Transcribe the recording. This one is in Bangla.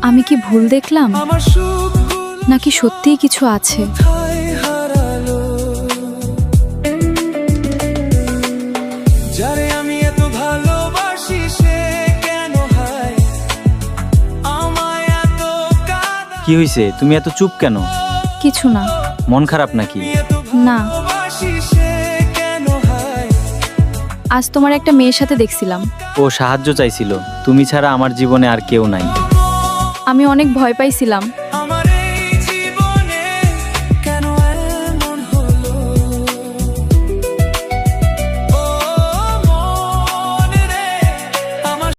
আমি কি ভুল দেখলাম, নাকি সত্যিই কিছু আছে? কি হইছে? তুমি এত চুপ কেন? কিছু না। মন খারাপ নাকি? না, আজ তোমার একটা মেয়ের সাথে দেখছিলাম। ও সাহায্য চাইছিল। তুমি ছাড়া আমার জীবনে আর কেউ নাই। আমি অনেক ভয় পাইছিলাম।